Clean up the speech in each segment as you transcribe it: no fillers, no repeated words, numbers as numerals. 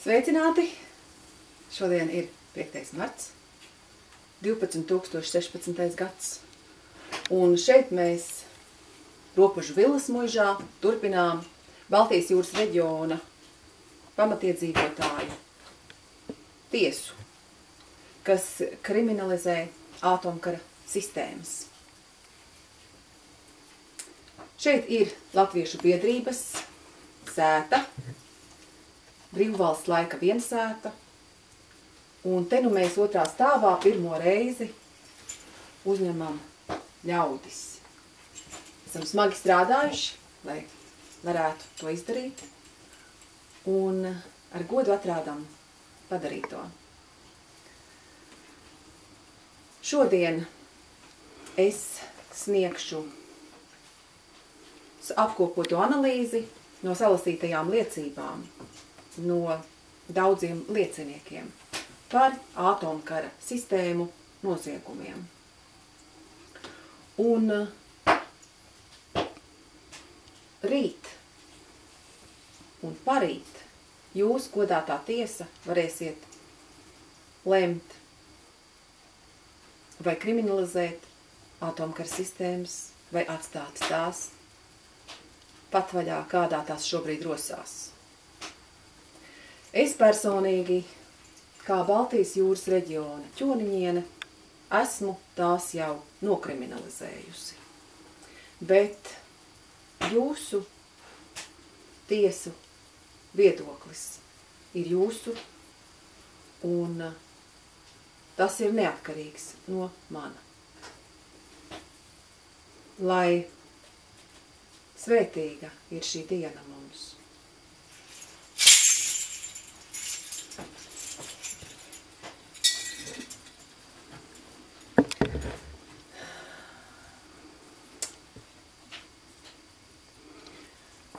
Sveicināti! Šodien ir 5. marts, 12.016. gads. Un šeit mēs Ropažu Vilas muižā turpinām Baltijas jūras reģiona pamatiedzīvotāju tiesu, kas kriminalizē atomkara sistēmas. Šeit ir Latviešu biedrības sēta, Brīvvalsts laika viensēta, un te nu mēs otrā stāvā pirmo reizi uzņemam ļaudis. Esam smagi strādājuši, lai varētu to izdarīt, un ar godu atrādam padarīt to. Šodien es sniegšu apkopotu analīzi no salasītajām liecībām no daudziem lieciniekiem par atomkara sistēmu noziegumiem. Un rīt un parīt jūs, godātā tiesa, varēsiet lemt vai kriminalizēt atomkara sistēmas vai atstāt tās patvaļā, kādā tās šobrīd rosās. Es personīgi, kā Baltijas jūras reģiona ķoniņiene, esmu tās jau nokriminalizējusi. Bet jūsu tiesu viedoklis ir jūsu, un tas ir neatkarīgs no mana. Lai svētīga ir šī diena mums.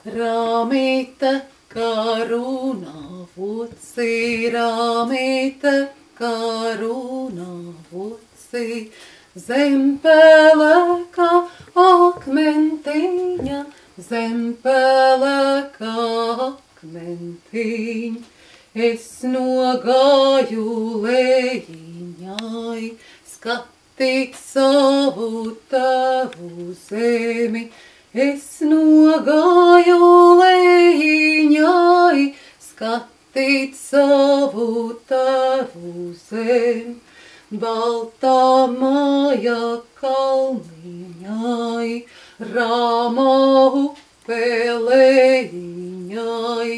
Rāmīte, kā runā voci, rāmīte, kā runā voci, zempele, kā akmentiņa, zempele, kā akmentiņa. Es nogāju lejiņai, skatīt savu tavu zemi. Es nogāju lejiņai, skatīt savu tavu zemi. Baltā māja kalniņai, rāmā upe lejiņai.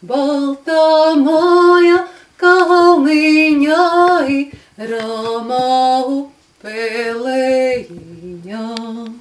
Baltā māja kalniņai, rāmā upe lejiņai.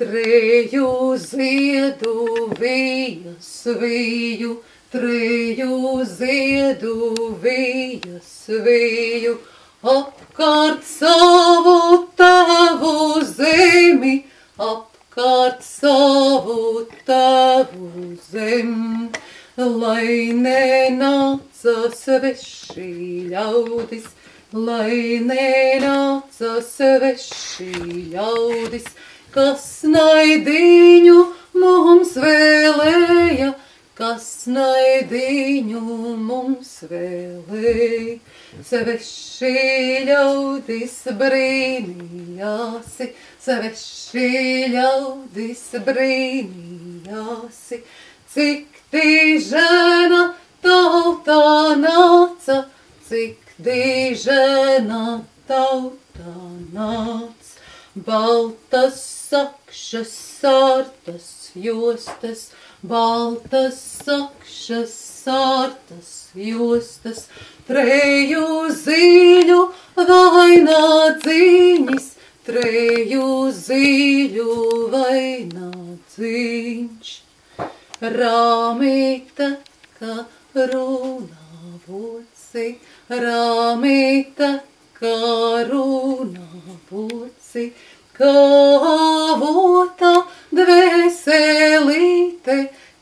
Treju ziedu vijas viju, treju ziedu vijas viju, apkārt savu tavu zemi, apkārt savu tavu zemi. Lai nenāca sveši ļaudis, lai nenāca sveši ļaudis, kas naidiņu mums vēlēja, kas naidiņu mums vēlēja. Sveši ļaudis brīnījāsi, sveši ļaudis brīnījāsi, cik dižena tautā nāca, cik dižena tautā nāca. Baltas sakšas, sārtas jostas, baltas sakšas, sārtas jostas, treju zīļu vainādzīņas, treju zīļu vainādzīņš. Rāmīte, kā runā voci, rāmīte, kā runā voci, kā vota dvēselīte,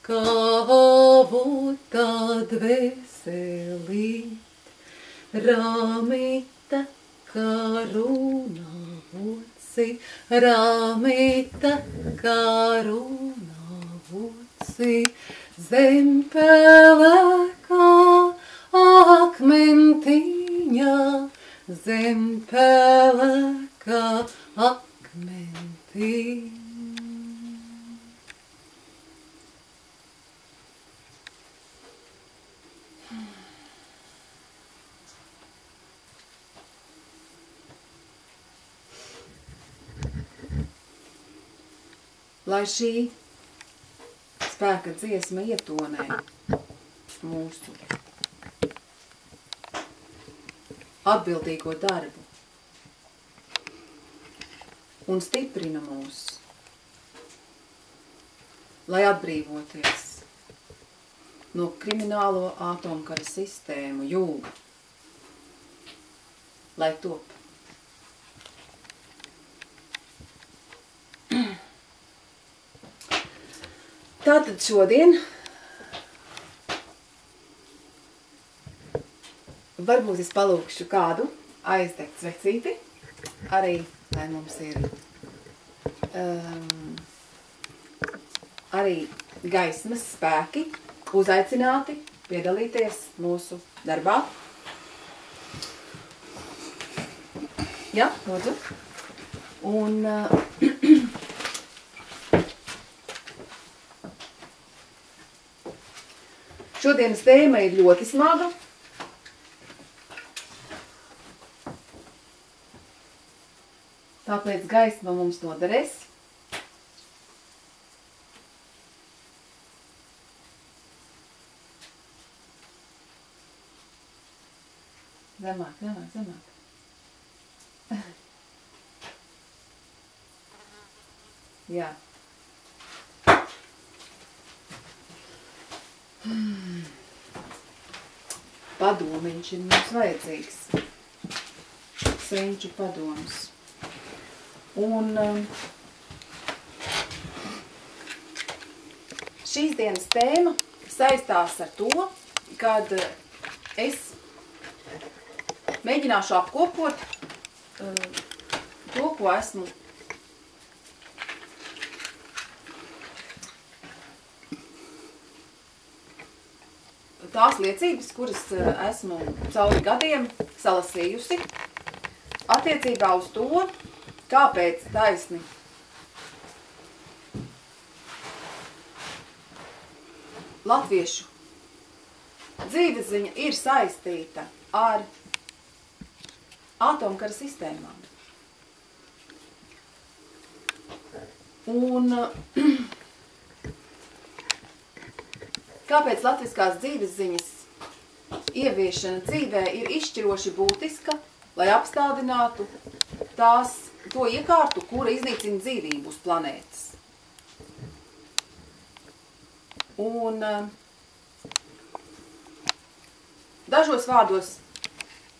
kā vota dvēselīte. Rāmīte, kā runā voci, rāmīte, kā runā voci, zempele, kā akmentiņa, zem pelēkā akmentiņa. Lai šī spēka dziesma ietonē mūsu atbildīgo darbu un stiprina mūs, lai atbrīvoties no kriminālo atomkara sistēmu jūga, lai top. Tātad šodien varbūt es palūkšu kādu aizdegt svecīti, arī, lai mums ir arī gaismas spēki uzaicināti piedalīties mūsu darbā. Jā, lūdzu. Un šodienas tēma ir ļoti smaga. Tāpēc gaisma mums noderēs. Zemāk, zemāk, zemāk. Jā. Padomiņš ir mums vajadzīgs. Senču padoms. Un šīs dienas tēma saistās ar to, kad es mēģināšu apkopot to, ko esmu tās liecības, kuras esmu cauri gadiem salasījusi attiecībā uz to, kāpēc taisni latviešu dzīvesziņa ir saistīta ar atomkara sistēmām. Un kāpēc latviskās dzīvesziņas ieviešana dzīvē ir izšķiroši būtiska, lai apstādinātu to iekārtu, kura iznīcina dzīvību uz planētas. Un dažos vārdos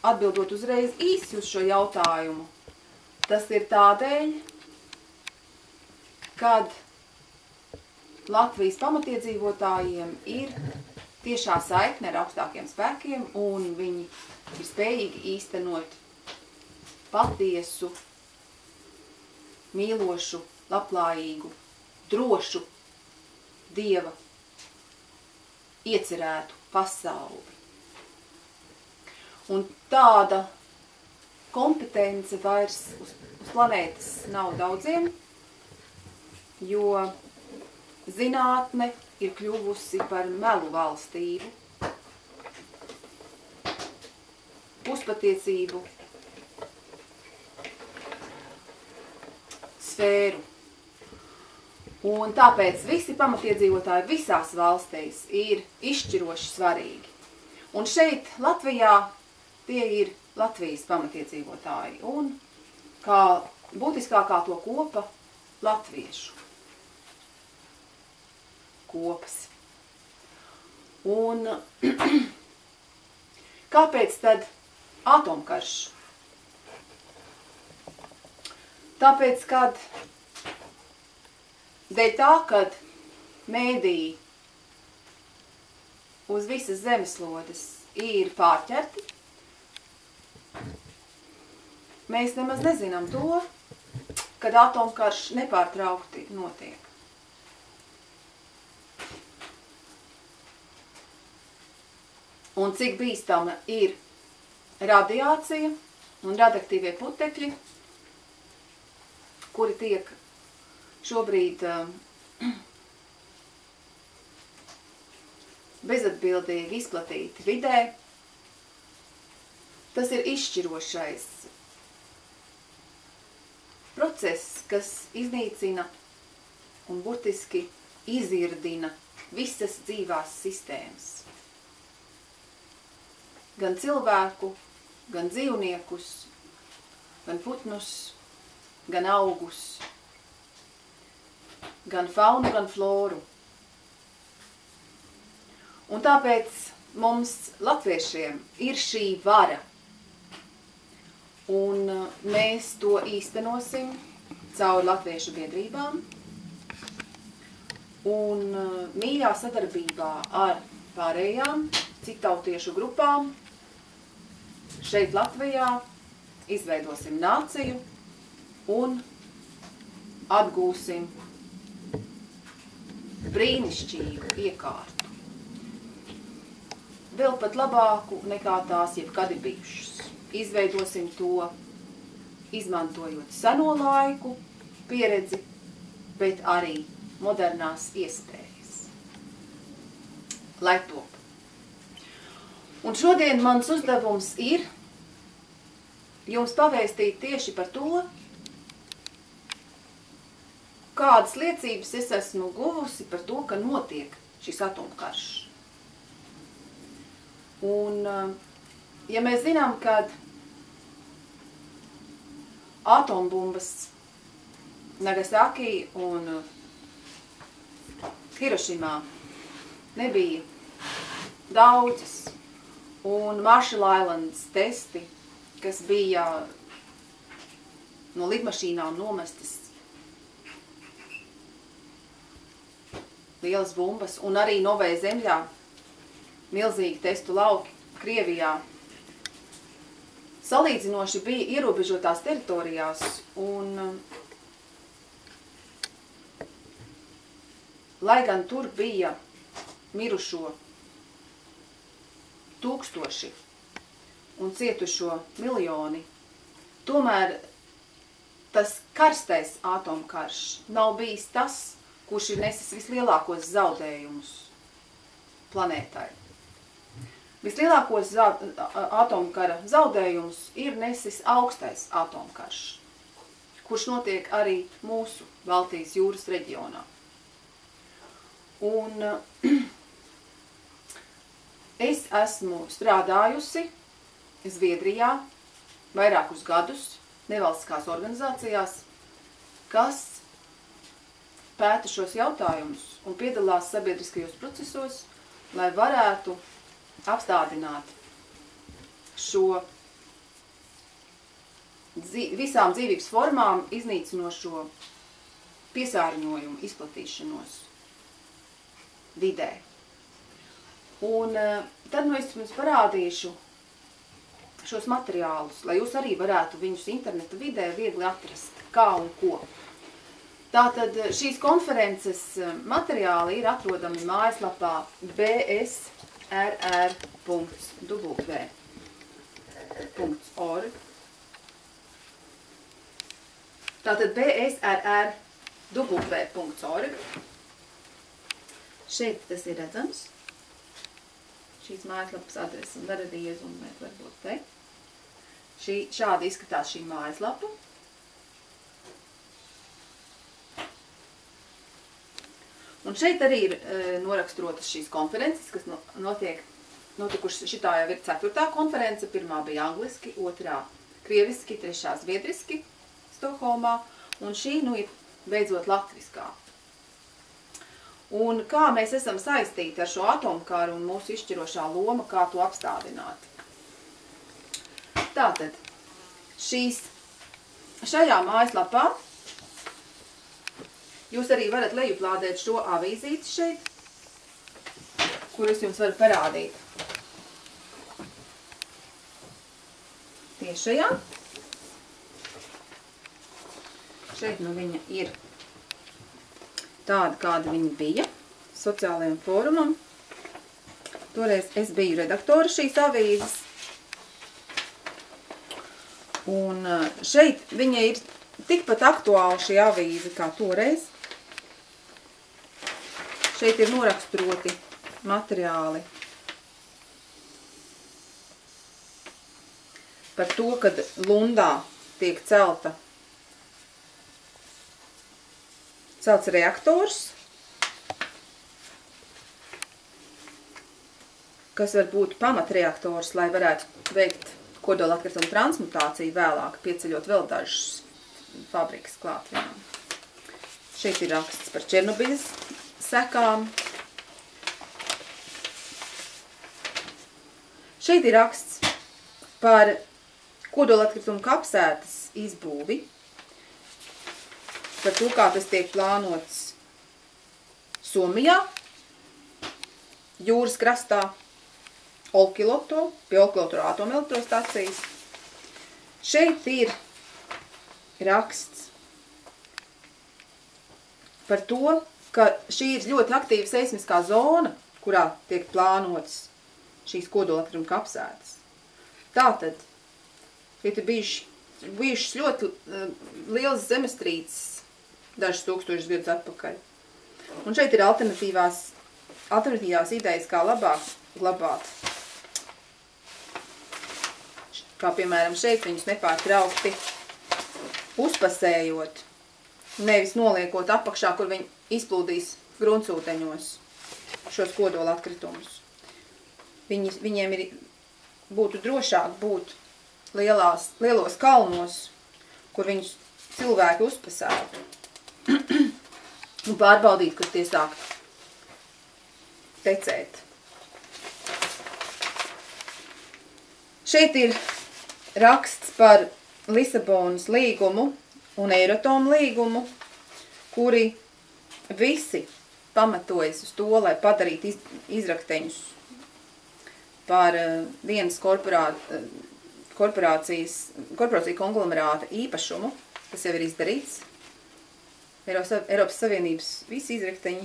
atbildot uzreiz īsi uz šo jautājumu, tas ir tādēļ, kad Latvijas pamatiedzīvotājiem ir tiešā saikne ar augstākiem spēkiem, un viņi ir spējīgi īstenot patiesu, mīlošu, labklājīgu, drošu Dieva iecerētu pasauli. Un tāda kompetence vairs uz planētas nav daudziem, jo zinātne ir kļuvusi par melu valstību, puspatiecību sfēru. Un tāpēc visi pamatiedzīvotāji visās valstīs ir izšķiroši svarīgi. Un šeit Latvijā tie ir Latvijas pamatiedzīvotāji un kā būtiskākā to kopa latviešu kopas. Un kāpēc tad atomkarš? Tāpēc, kad dēļ tā, kad mēdīji uz visas zemeslodes ir pārķerti, mēs nemaz nezinām to, kad atomkarš nepārtraukti notiek. un cik bīstama ir radiācija un radioaktīvie putekļi, kuri tiek šobrīd bezatbildīgi izplatīti vidē. Tas ir izšķirošais process, kas iznīcina un burtiski izirdina visas dzīvās sistēmas. Gan cilvēku, gan dzīvniekus, gan putnus, gan augus, gan faunu, gan floru. Un tāpēc mums, latviešiem, ir šī vara. Un mēs to īstenosim caur latviešu biedrībām un mīļā sadarbībā ar pārējām citautiešu grupām. Šeit Latvijā izveidosim nāciju un atgūsim brīnišķīgu iekārtu. Vēl pat labāku nekā tās jebkad ir bijušas. Izveidosim to, izmantojot seno laiku pieredzi, bet arī modernās iespējas. Lai top. Un šodien mans uzdevums ir jums pavēstīt tieši par to, kādas liecības es esmu guvusi par to, ka notiek šis atomkarš. Un, ja mēs zinām, ka atombumbas Nagasaki un Hirošimā nebija daudzas, un Marshall Islands testi, kas bija no lidmašīnām nomestas lielas bumbas, un arī Novajā Zemļā milzīgi testu lauki Krievijā salīdzinoši bija ierobežotās teritorijās, un lai gan tur bija mirušo tūkstoši un cietušo miljoni, tomēr tas karstais atomkarš nav bijis tas, kurš ir nesis vislielākos zaudējumus planētai. Vislielākos atomkara zaudējumus ir nesis augstais atomkarš, kurš notiek arī mūsu Baltijas jūras reģionā. Un es esmu strādājusi Zviedrijā vairākus gadus nevalstiskās organizācijās, kas pēta šos jautājumus un piedalās sabiedriskajos procesos, lai varētu apstādināt šo visām dzīvības formām iznīcinošo piesārņojumu izplatīšanos vidē. Un tad es jums parādīšu šos materiālus, lai jūs arī varētu viņus interneta vidē viegli atrast, kā un ko. Tātad šīs konferences materiāli ir atrodami mājaslapā bsrr.w.org. Tātad bsrr.w.org. Šeit tas ir redzams. Šīs mājaslapas adresi var arī iezumēt, varbūt te. Šādi izskatās šī mājaslapa. Un šeit arī ir noraksturotas šīs konferences, kas notikušas. Šitā jau ir 4. konference, 1. bija angliski, 2. krieviski, 3. zviedriski Stokholmā, un šī ir beidzot latviskā. Un kā mēs esam saistīti ar šo atomkaru un mūsu izšķirošā loma, kā to apstādināt. Tātad, šajā mājaslapā jūs arī varat lejuplādēt šo avīzīti šeit, kur es jums varu parādīt. Tieši šajā. Šeit viņa ir tāda, kāda viņa bija sociālajam fórumam. Toreiz es biju redaktora šīs avīzes. Un šeit viņa ir tikpat aktuāla šī avīze kā toreiz. Šeit ir noraksturoti materiāli par to, kad Lundā tiek celts reaktors, kas var būt pamatreaktors, lai varētu veikt kodola atkritumu transmutāciju vēlāk, pieceļot vēl dažas fabrikas klāt vienam. Šeit ir raksts par Černobiļas sekām. Šeit ir raksts par kodola atkritumu kapsētas izbūvi, par to, kā tas tiek plānots Somijā, jūras krastā, Olkiluoto, pie Olkiluoto atomelektrostacijas. Šeit ir raksts par to, ka šī ir ļoti aktīva seismiskā zona, kurā tiek plānotas šīs kodola atkritumu kapsētas. Tātad, šeit ir bijušas ļoti lielas zemestrīces dažus tūkstošus gadus atpakaļ. Un šeit ir alternatīvās idejas, kā labāk glabāt. Kā piemēram šeit viņus nepārtraukti uzpasējot, nevis noliekot apakšā, kur viņi izplūdīs gruntsūteņos šos kodola atkritumus. Viņiem būtu drošāk būt lielos kalnos, kur viņus cilvēki uzpasētu. Un pārbaudīt, kad tie sāk tecēt. Šeit ir raksts par Lisabonas līgumu un Eiratom līgumu, kuri visi pamatojas uz to, lai padarītu izrakteņus par vienas korporāciju konglomerāta īpašumu. Tas jau ir izdarīts. Eiropas Savienības visi izrakteņi,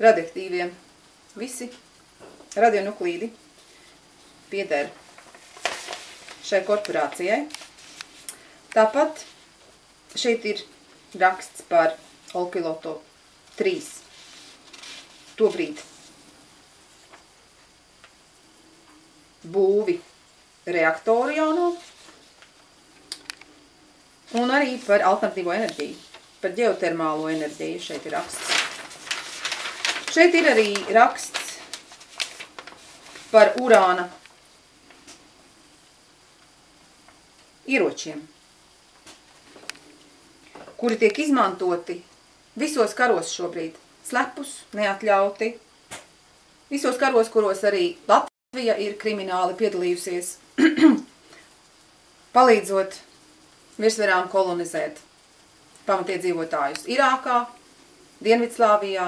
radioaktīvie, visi radionuklīdi pieder šai korporācijai. Tāpat šeit ir raksts par Olkiluoto 3. Tobrīd būvi reaktoru jauno un arī par alternatīvo enerģiju, par ģeotermālo enerģiju šeit ir raksts. Šeit ir arī raksts par urāna ieročiem, kuri tiek izmantoti visos karos šobrīd, slepus, neatļauti, visos karos, kuros arī Latvija ir krimināli piedalījusies, palīdzot virsvarām kolonizēt pamatiedzīvotājus Irākā, Dienvidslāvijā,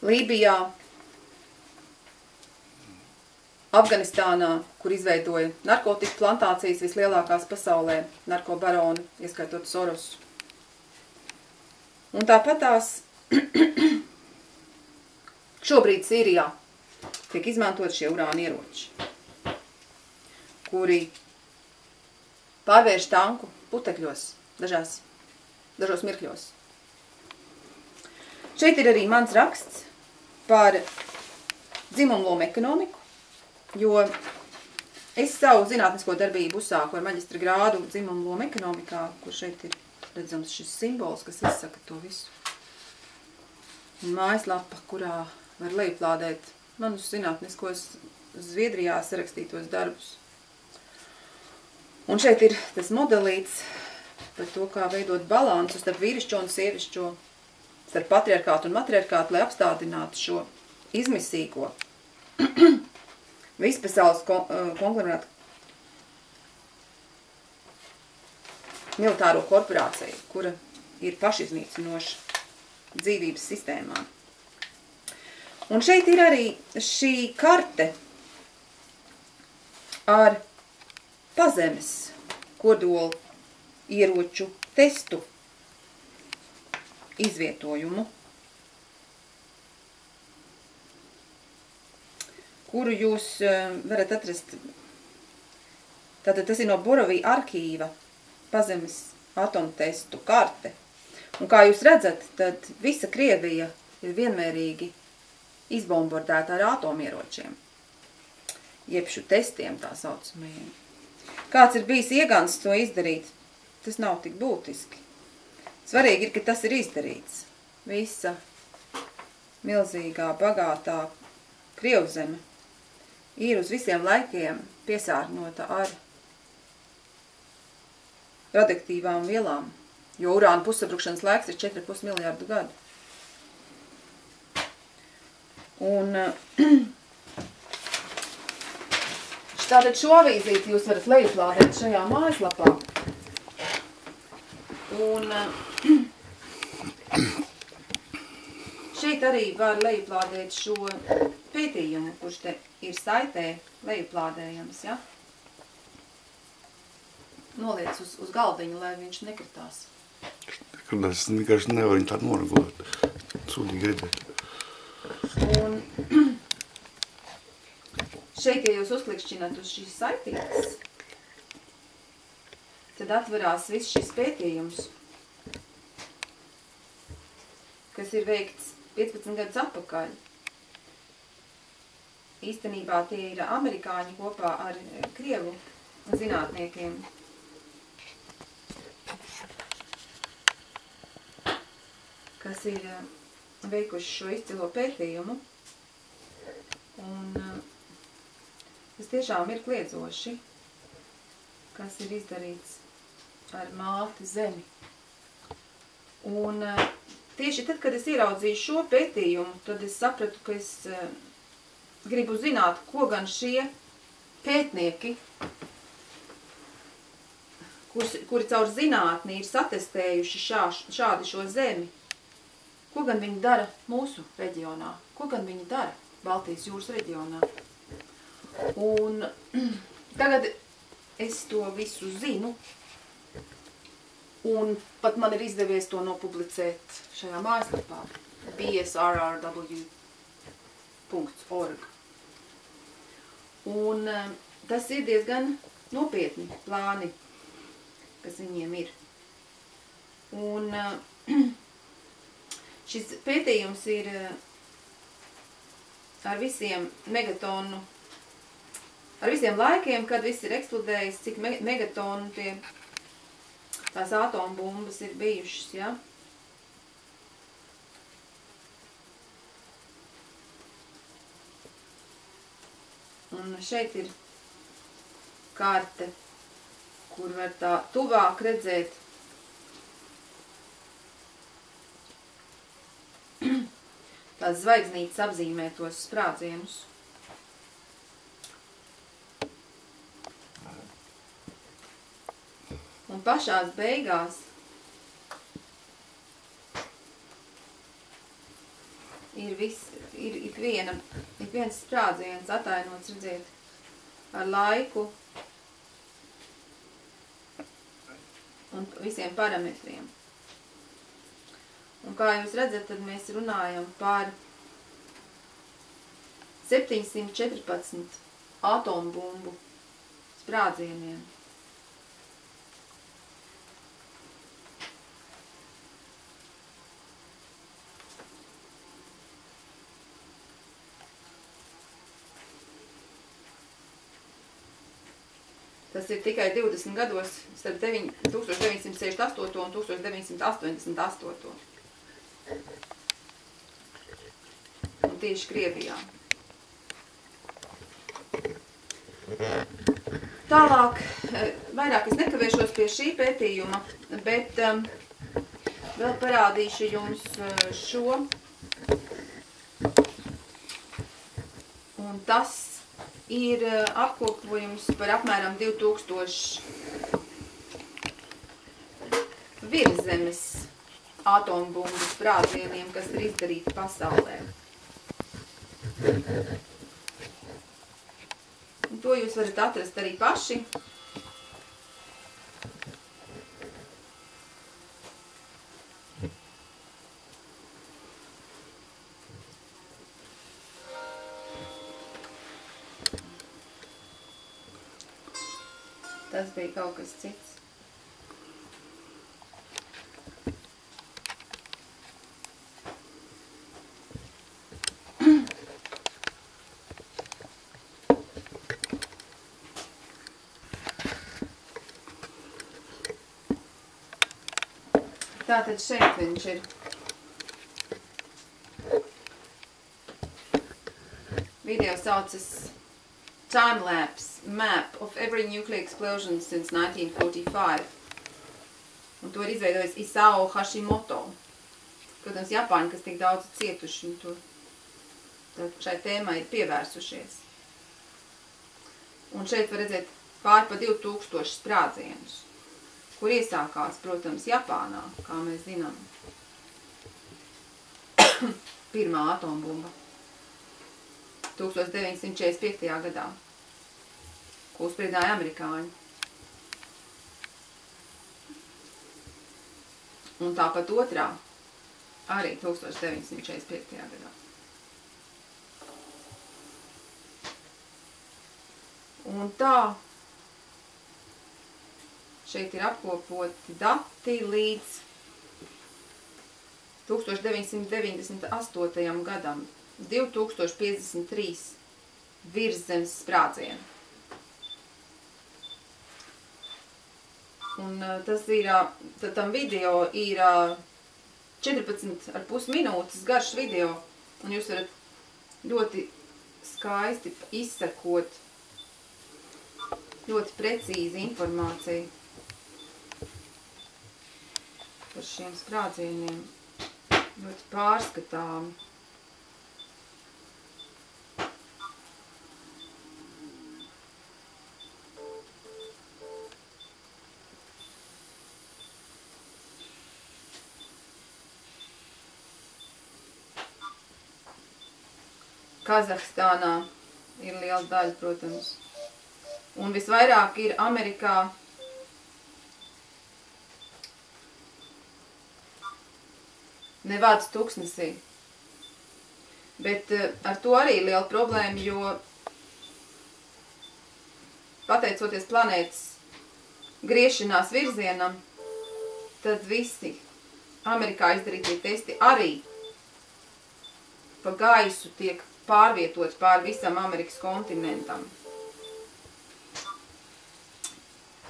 Lībijā, Afganistānā, kur izveidoja narkotiku plantācijas vislielākās pasaulē, narkobaroni, ieskaitot Sorosu. Un tāpat tās šobrīd Sīrijā tiek izmantot šie urāna ieroči, kuri pārvērš tanku putekļos dažos mirkļos. Šeit ir arī mans raksts par dzimumlomu ekonomiku, jo es savu zinātnisko darbību uzsāku ar maģistra grādu dzimumlomu ekonomikā, kur šeit ir redzams šis simbols, kas izsaka to visu. Un mājaslapa, kurā var lejuplādēt manus zinātniskos Zviedrijā sarakstītos darbus. Un šeit ir tas modelīts par to, kā veidot balansu starp vīrišķo un sievišķo, starp patriarkātu un matriarkātu, lai apstādinātu šo izmisīgo vispasaules konglomerātu militāro korporāciju, kura ir pašiznīcinoša dzīvības sistēmā. Un šeit ir arī šī karte ar pazemes kodola ieroču testu izvietojumu. kuru jūs varat atrast. Tātad tas ir no Borovija arhīva pazemes atomtestu karte. Un kā jūs redzat, tad visa Krievija ir vienmērīgi izbombardēta ar atomieročiem. Jeb šo testiem tā saucamajiem. Kāds ir bijis iegans to izdarīt, tas nav tik būtiski. Svarīgi ir, ka tas ir izdarīts. Visa milzīgā, bagātā Krievzeme ir uz visiem laikiem piesārņota ar radioaktīvām vielām, jo urāna pussabrukšanas laiks ir 4,5 miljārdu gadu. Un tātad šo avīzīti jūs varat lejuplādēt šajā mājaslapā. Un šeit arī var lejuplādēt šo pētījumu, kurš te ir saitē lejuplādējams, ja? Noliec uz galdiņu, lai viņš nekritās. Es vienkārši nevaru viņu tādu noregulēt. Sūdīgi redzēt. Un šeit, ja jūs uzklikšķināt uz šīs saitītes, tad atverās viss šis pētījums, kas ir veikts 15 gadus atpakaļ. Īstenībā tie ir amerikāņi kopā ar krievu zinātniekiem. Kas ir veikuši šo izcilo pētījumu. Un tas tiešām ir kliedzoši, kas ir izdarīts ar māti zemi. Un tieši tad, kad es ieraudzīju šo pētījumu, tad es sapratu, ka es gribu zināt, ko gan šie pētnieki, kuri caur zinātni ir satestējuši šādi šo zemi, ko gan viņi dara mūsu reģionā, ko gan viņi dara Baltijas jūras reģionā. Un tagad es to visu zinu, un pat man ir izdevies to nopublicēt šajā mājaslapā bsrrw.org. Un tas ir diezgan nopietni plāni, kas viņiem ir. Un šis pētījums ir ar visiem megatonu, ar visiem laikiem, kad viss ir eksplodējis, cik megatonu tās atombumbas ir bijušas, ja? Un šeit ir karte, kur var tā tuvāk redzēt tās zvaigznītes apzīmētos sprādzienus. Un pašās beigās ir viens sprādziens atainots, redziet, ar laiku un visiem parametriem. Un kā jūs redzat, tad mēs runājam par 714 atombumbu sprādzieniem. Tas ir tikai 20 gados starp 1968 un 1988. Un tieši Krievijā. Tālāk, vairāk es nekavēšos pie šī pētījuma, bet vēl parādīšu jums šo. Un tas ir apkopojums par apmēram 2000 virszemes atombumbu sprādzieniem, kas ir izdarīti pasaulē. Un to jūs varat atrast arī paši. Tas bija kaut kas cits. Tātad šeit viņš ir. Video saucas Time-lapse map of every nuclear explosion since 1945. Un to ir izveidojis Isao Hashimoto. Protams, Japāņi, kas tik daudz cietuši, un to šai tēmai ir pievērsušies. Un šeit var redzēt pāri pa 2000 sprādzienus, kur iesākās, protams, Japānā, kā mēs zinām. Pirmā atombumba 1945. gadā, ko uzspriedināja amerikāņi. Un tāpat otrā arī 1945. gadā. Un tā šeit ir apkopoti dati līdz 1998. gadam, 2053 virszemes sprādzieni. Un tas ir, tam video ir 14,5 minūtes garš video, un jūs varat ļoti skaisti izsekot ļoti precīzi informāciju par šiem sprādzieniem, ļoti pārskatām. Kazahstānā ir liela daļa, protams. Un visvairāk ir Amerikā Nevādas tuksnesī. Bet ar to arī ir liela problēma, jo pateicoties planētas griešanās virzienam, tad visi Amerikā izdarītie testi arī pa gaisu tiek pārvietoti pār visam Amerikas kontinentam.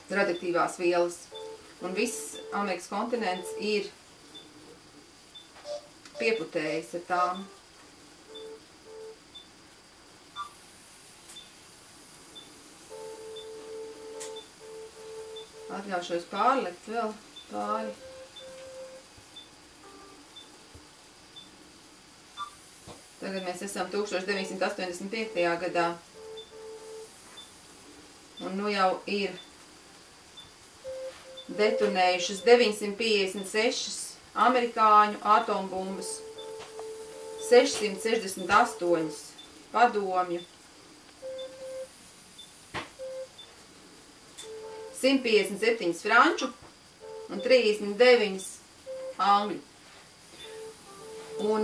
Radioaktīvās vielas. Un viss Amerikas kontinents ir pieputējis ar tām. Atļaušos pārlikt vēl pāri. Tagad mēs esam 1985. gadā. Un nu jau ir detonējušas 956 amerikāņu atombumbas, 668 padomju, 157 franču un 39 angļu. Un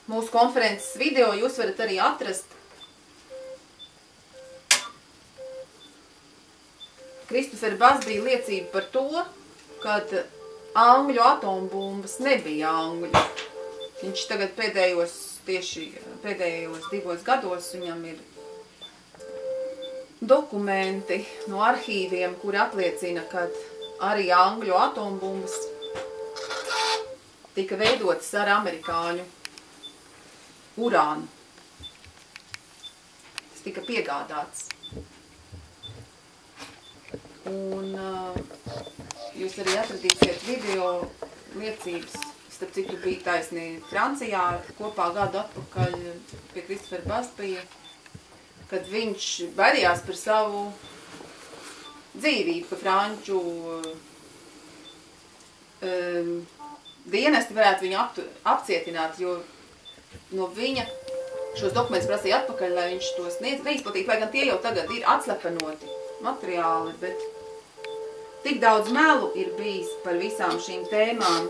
mūsu konferences video jūs varat arī atrast Kristofera Basbija liecība par to, kad angļu atombumbas nebija angļu. Viņš tagad pēdējos 2 gados viņam ir dokumenti no arhīviem, kuri apliecina, ka arī angļu atombumbas tika veidotas ar amerikāņu urānu. Tas tika piegādāts. Un jūs arī atradīsiet video liecības, starp citu bija taisnī Francijā, kopā gadu atpakaļ pie Kristofera Basbija, kad viņš baidījās par savu dzīvību, ka franču dienesti varētu viņu apcietināt, jo no viņa šos dokumentus prasīja atpakaļ, lai viņš tos neizplatītu, lai gan tie jau tagad ir atslepenoti materiāli, bet tik daudz melu ir bijis par visām šīm tēmām,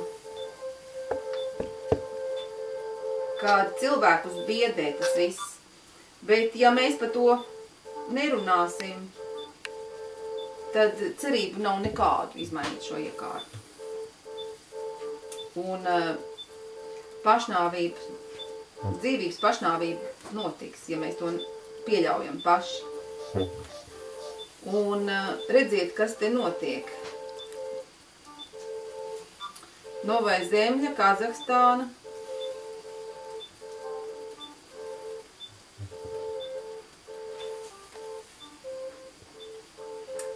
kad cilvēkus biedē tas viss. Bet ja mēs par to nerunāsim, tad cerību nav nekādu izmainīt šo iekārtu. Un pašnāvība, dzīvības pašnāvība notiks, ja mēs to pieļaujam paši. Un redziet, kas te notiek. Novая Zemļa, Kazahstāna.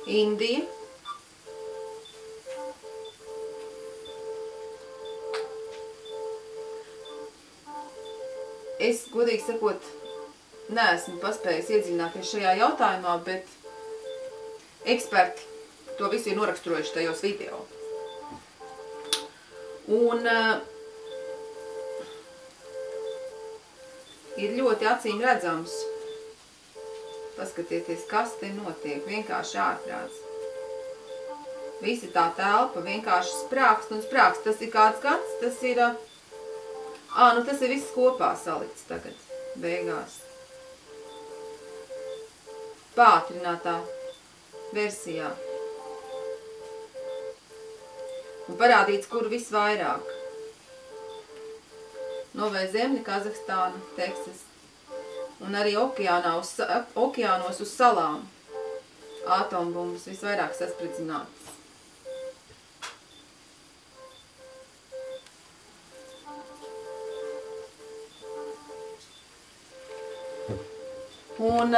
Indija. Es, godīgi sakot, neesmu paspējis iedziļināties šajā jautājumā, bet eksperti to visu ir noraksturojuši tajos video. Un ir ļoti acīm redzams. Paskatieties, kas te notiek, vienkārši ārprāts. Visi tā telpa vienkārši sprākst un sprākst. Tas ir kāds gads, tas ir, nu tas ir viss kopā salikts tagad, beigās. Pātrinātā versijā. Un parādīts, kur visvairāk. Novaya Zemļa, Kazahstāna, Teksas. Un arī okeānos uz salām atombumbas visvairāk saspridzinātas. Un,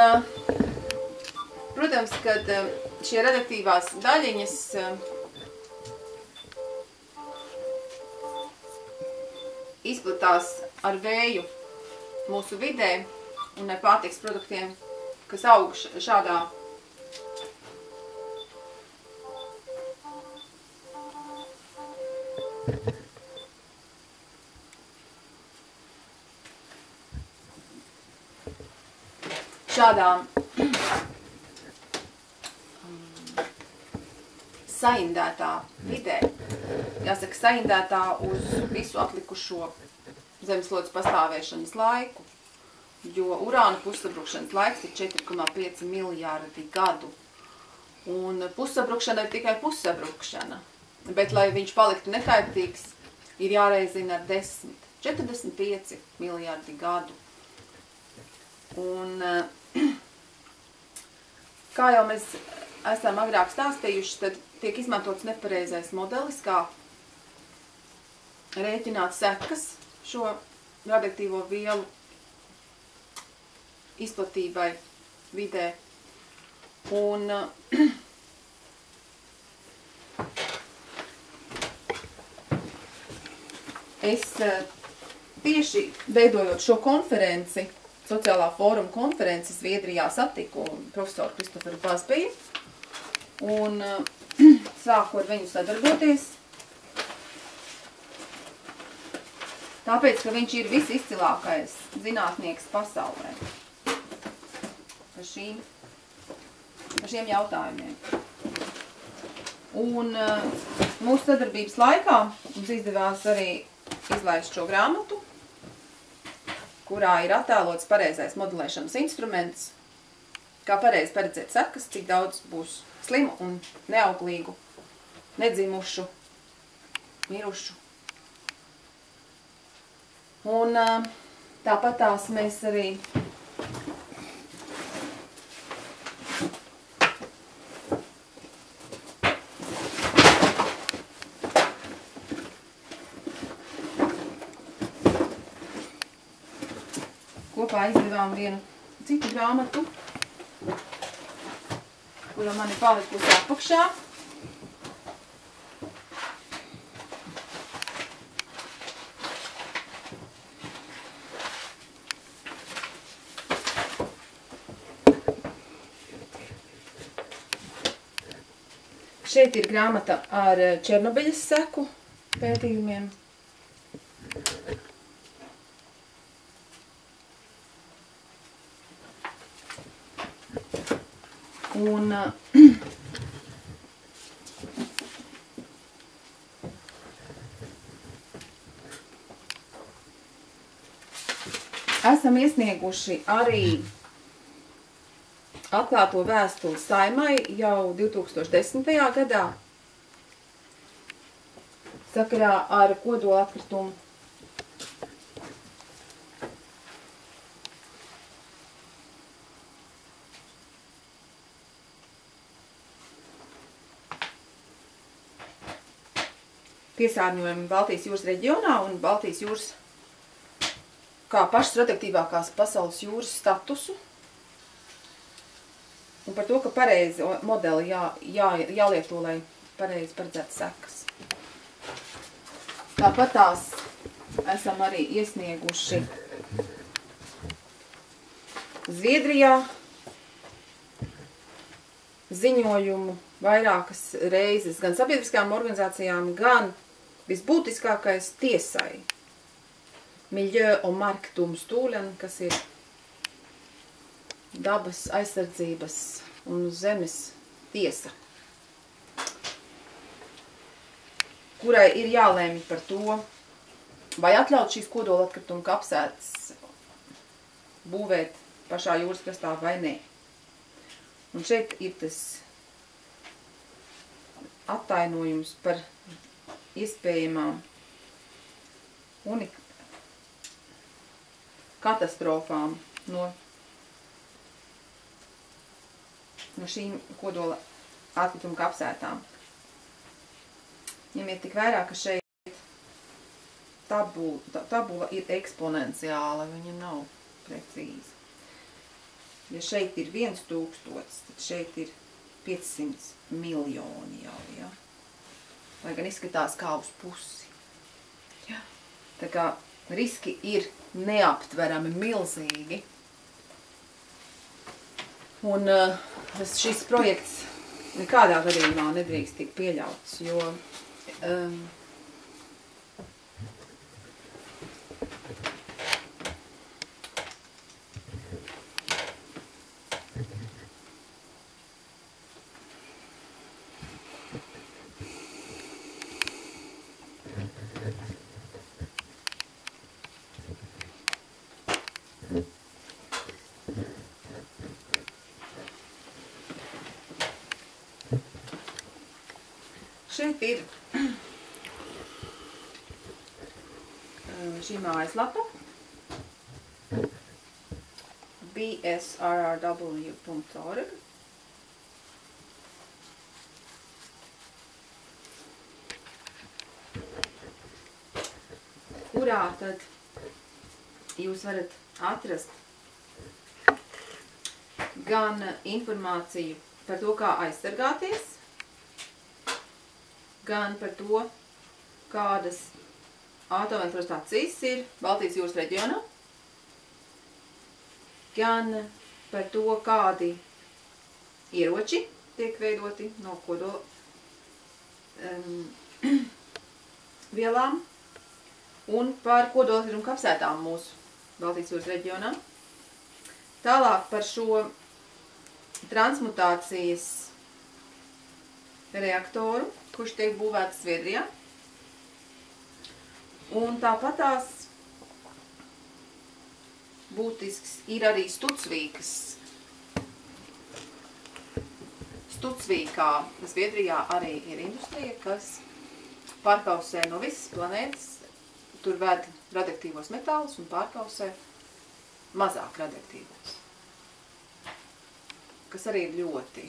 protams, kad šie radioaktīvās daļiņas izplatās ar vēju mūsu vidē un ar pārtikas produktiem, kas aug šādā saindētā vidē, jāsaka, saindētā uz visu atlikušo zemeslodes pastāvēšanas laiku, jo urāna pussabrukšanas laiks ir 4,5 miljārdi gadu. Un pussabrukšana ir tikai pussabrukšana, bet, lai viņš paliktu nekaitīgs, ir jāreizina ar 10, 45 miljārdi gadu. Un, kā jau mēs esam agrāk stāstījuši, tad tiek izmantots nepareizais modelis, kā rēķināt sekas šo radioaktīvo vielu izplatībai vidē. Un es tieši veidojot šo konferenci, sociālā fóruma konferenci Zviedrijā satiku profesoru Kristoferu Bazbiju un sāku ar viņu sadarboties. Tāpēc, ka viņš ir visizcilākais zinātnieks pasaulē par šiem jautājumiem. Un mūsu sadarbības laikā mums izdevās arī izlaist šo grāmatu, kurā ir attēlots pareizais modelēšanas instruments, kā pareizi paredzēt sekas, cik daudz būs slimu un neauglīgu, nedzimušu, mirušu. Un tāpat tās mēs arī kopā izdevām vienu citu grāmatu, kura man ir palikusi apakšā. Šeit ir grāmata ar Černobiļas seku pētījumiem. Un esam iesnieguši arī atklāto vēstuli Saimai jau 2010. gadā sakarā ar kodola atkritumu piesārņojumu Baltijas jūras reģionā un Baltijas jūras kā pašas radioaktīvākās pasaules jūras statusu. Un par to, ka pareizi modeli jālieto, lai pareizi paredzētu sekas. Tāpat tās esam arī iesnieguši Zviedrijā ziņojumu vairākas reizes gan sabiedriskām organizācijām, gan visbūtiskākais tiesai. Miljö- un marktumstolen, kas ir dabas aizsardzības un zemes tiesa, kurai ir jālēmj par to, vai atļaut šīs kodola atkrituma kapsētas būvēt pašā jūras krastā vai nē. Un šeit ir tas attainojums par iespējamām katastrofām no šīm kodola atkrituma kapsētām. Ņemiet tik vērā, ka šeit tabula ir eksponenciāla, viņa nav precīza. Ja šeit ir 1000, tad šeit ir 500 miljoni jau, ja? Lai gan izskatās kā uz pusi. Ja? Tā kā riski ir neaptverami milzīgi. Un šis projekts nekādā gadījumā nedrīkst tikt pieļauts, jo šeit ir šī mājaslapa bsrrw.org, kurā tad jūs varat atrast gan informāciju par to, kā aizsargāties, gan par to, kādas atomelektrostacijas ir Baltijas jūras reģionā, gan par to, kādi ieroči tiek veidoti no kodola vielām, un par kodola atkritumu kapsētām mūsu Baltijas jūras reģionā. Tālāk par šo transmutācijas reaktoru, kurš tiek būvēts Zviedrijā. Un tāpatās būtisks ir arī Studsvīkā, Zviedrijā arī ir industrija, kas pārkausē no visas planētas, tur ved radioaktīvos metālus un pārkausē mazāk radioaktīvos, kas arī ir ļoti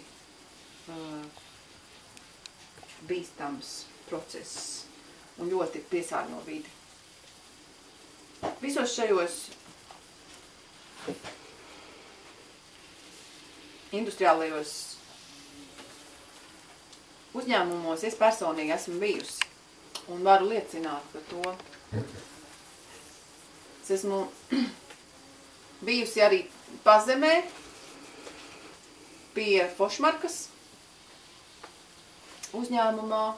bīstams process un ļoti piesārņo vidi. Visos šajos industriālajos uzņēmumos es personīgi esmu bijusi un varu liecināt par to. Es esmu bijusi arī Pazemē pie Fošmarkas uzņēmumā,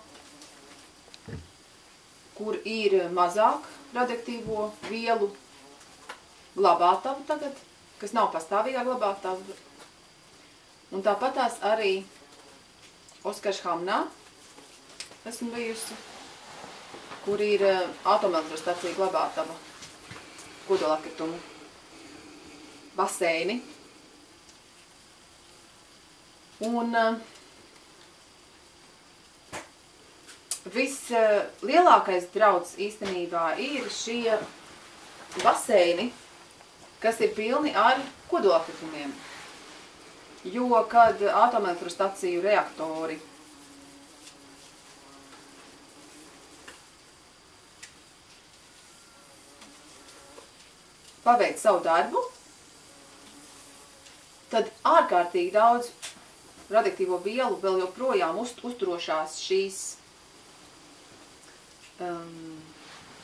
kur ir mazāk radioaktīvo vielu glabātava tagad, kas nav pastāvīgā glabātava. Un tāpatās arī Oskarshamnā esmu bijusi, kur ir atomelektrostacija glabātava kodola atkritumu baseini. Un vislielākais drauds īstenībā ir šie baseini, kas ir pilni ar kodolatkritumiem. Jo, kad atomelektrostaciju reaktori paveic savu darbu, tad ārkārtīgi daudz radioaktīvo vielu vēl joprojām uzturošās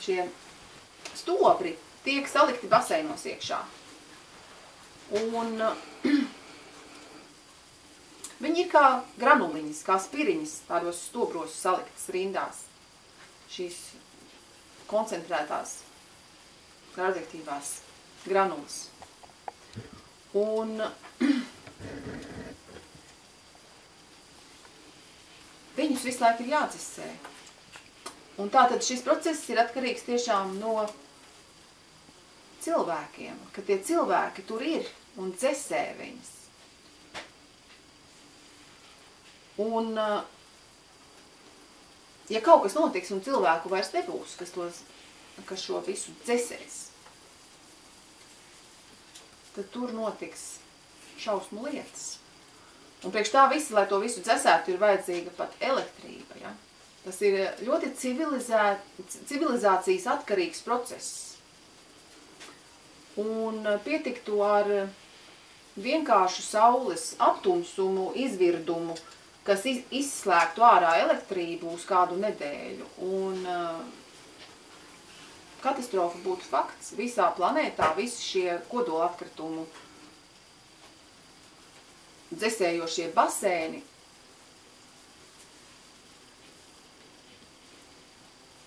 šie stobri tiek salikti baseinos iekšā. Un viņi ir kā granuliņas, kā spiriņas tādos stobros saliktas rindās. Šīs koncentrētās radioaktīvās granulas. Un viņus visu laiku ir jādzesē. Un tātad šis process ir atkarīgs tiešām no cilvēkiem, ka tie cilvēki tur ir un dzesē viņas. Un, ja kaut kas notiks un cilvēku vairs nebūs, kas šo visu dzesēs, tad tur notiks šausmu lietas. Un priekš tā visi, lai to visu dzesētu, ir vajadzīga pat elektrība. Ja? Tas ir ļoti civilizācijas atkarīgs process. Un pietiktu ar vienkāršu saules aptumsumu, izvirdumu, kas izslēgtu ārā elektrību uz kādu nedēļu. Un katastrofa būtu fakts. Visā planētā visi šie kodola atkritumu dzesējošie baseini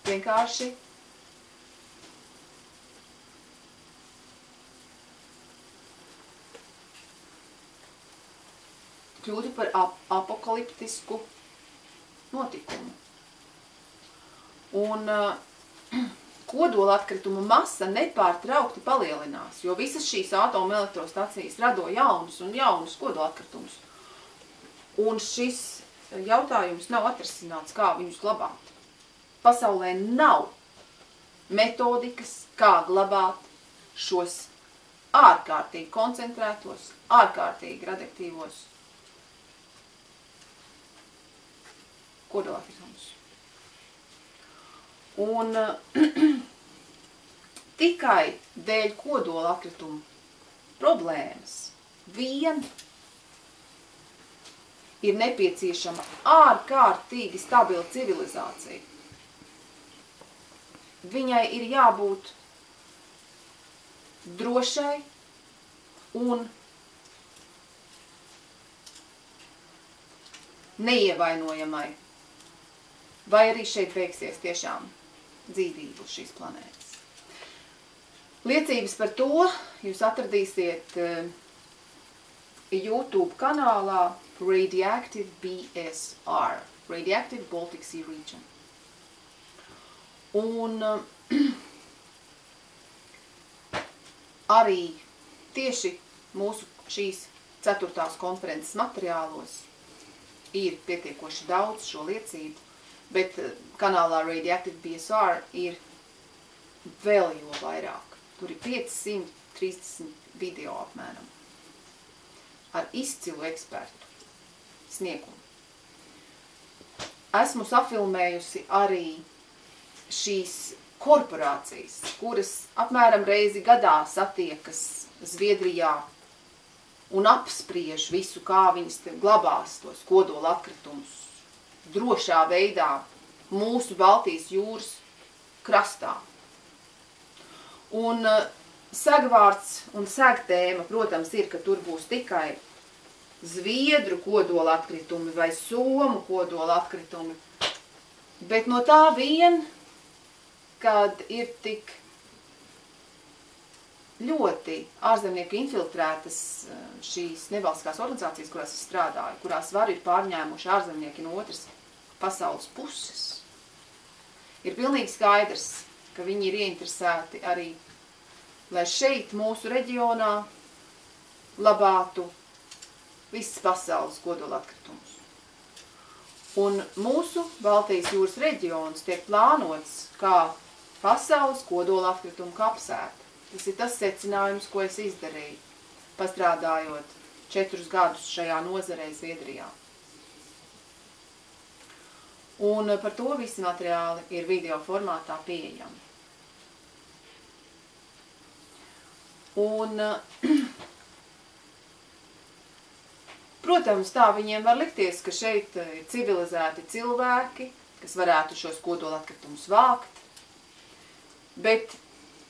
vienkārši kļūtu par apokaliptisku notikumu. Un kodola atkritumu masa nepārtraukti palielinās, jo visas šīs atomelektrostacijas rado jaunus un jaunus kodola atkritumus. Un šis jautājums nav atrisināts, kā viņus glabāt. Pasaulē nav metodikas, kā glabāt šos ārkārtīgi koncentrētos, ārkārtīgi radioaktīvos kodola atkritumus. Un tikai dēļ kodola atkritumu problēmas vien ir nepieciešama ārkārtīgi stabila civilizācija. Viņai ir jābūt drošai un neievainojamai. Vai arī šeit beigsies tiešām dzīvību uz šīs planētas. Liecības par to jūs atradīsiet YouTube kanālā Radioactive BSR, Radioactive Baltic Sea Region. Un arī tieši mūsu šīs 4. konferences materiālos ir pietiekoši daudz šo liecību, bet kanālā Radioactive BSR ir vēl jo vairāk. Tur ir 530 video apmēram ar izcilu ekspertu sniegumu. Esmu safilmējusi arī šīs korporācijas, kuras apmēram reizi gadā satiekas Zviedrijā un apspriež visu, kā viņas glabās tos kodola atkritumus drošā veidā mūsu Baltijas jūras krastā. Un segvārds un segtēma, protams, ir, ka tur būs tikai Zviedru kodola atkritumi vai Somu kodola atkritumi, bet no tā vien, kad ir tik ļoti ārzemnieku infiltrētas šīs nevalstiskās organizācijas, kurās es strādāju, kurās varu ir pārņēmuši ārzemnieki no otras pasaules puses, ir pilnīgi skaidrs, ka viņi ir ieinteresēti arī, lai šeit mūsu reģionā labātu visas pasaules kodolatkritumus. Un mūsu Baltijas jūras reģions tiek plānots kā pasaules kodolatkritumu kapsēta. Tas ir tas secinājums, ko es izdarīju, pastrādājot 4 gadus šajā nozarē Zviedrijā. Un par to visi materiāli ir video formātā pieejami. Un, protams, tā viņiem var likties, ka šeit ir civilizēti cilvēki, kas varētu šos kodolatkritumus vākt, bet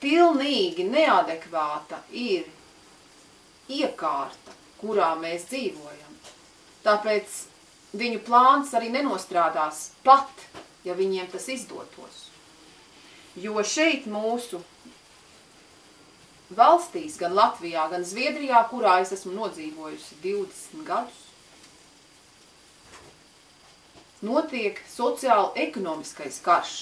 pilnīgi neadekvāta ir iekārta, kurā mēs dzīvojam. Tāpēc viņu plāns arī nenostrādās pat, ja viņiem tas izdotos. Jo šeit mūsu valstīs, gan Latvijā, gan Zviedrijā, kurā es esmu nodzīvojusi 20 gadus, notiek sociāli-ekonomiskais karš.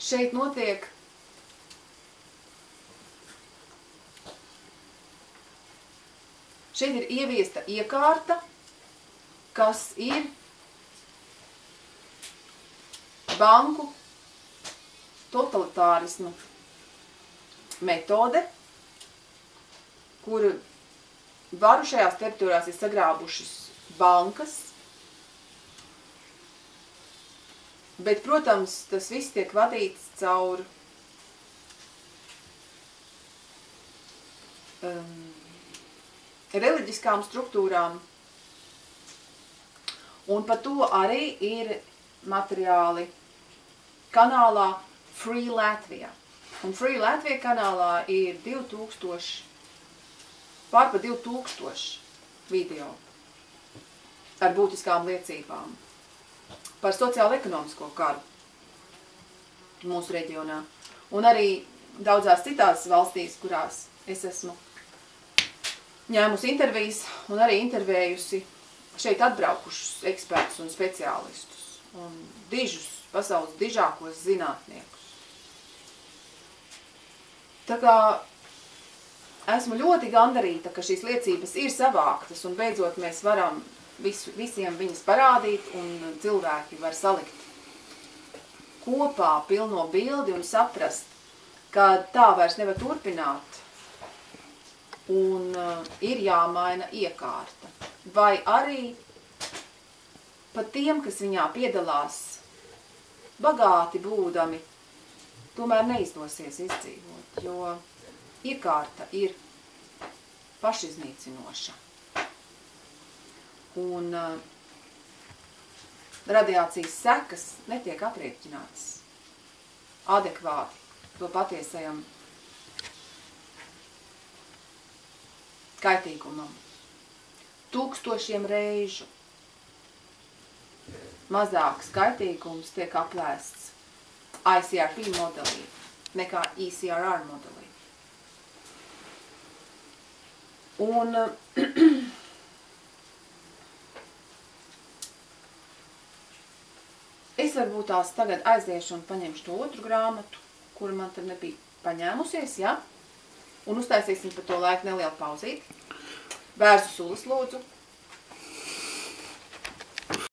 Šeit notiek šeit ir ieviesta iekārta, kas ir banku totalitārismu metode, kur varu šajās teritorijās ir sagrābušas bankas, bet, protams, tas viss tiek vadīts caur reliģiskām struktūrām, un par to arī ir materiāli kanālā Free Latvia. Un Free Latvia kanālā ir pār 2000 video ar būtiskām liecībām par sociālo-ekonomisko karu mūsu reģionā. Un arī daudzās citās valstīs, kurās es esmu ņēmusi intervijas un arī intervējusi šeit atbraukušus ekspertus un speciālistus un pasaules dižākos zinātniekus. Tā kā esmu ļoti gandarīta, ka šīs liecības ir savāktas un beidzot mēs varam visiem viņas parādīt un cilvēki var salikt kopā pilno bildi un saprast, ka tā vairs nevar turpināt un ir jāmaina iekārta. Vai arī pat tiem, kas viņā piedalās, bagāti būdami, tomēr neizdosies izdzīvot, jo iekārta ir pašiznīcinoša. Un radiācijas sekas netiek aprēķinātas adekvāti to patiesajam kaitīgumam. 1000 reižu mazāks kaitīgums tiek aplēsts ICRP modelī nekā ECRR modelī. Un es varbūt tās tagad aiziešu un paņemšu to otru grāmatu, kuru man tad nebija paņēmusies, ja? Un uztaisīsim par to laiku nelielu pauzīti. Bērzu sulas lūdzu.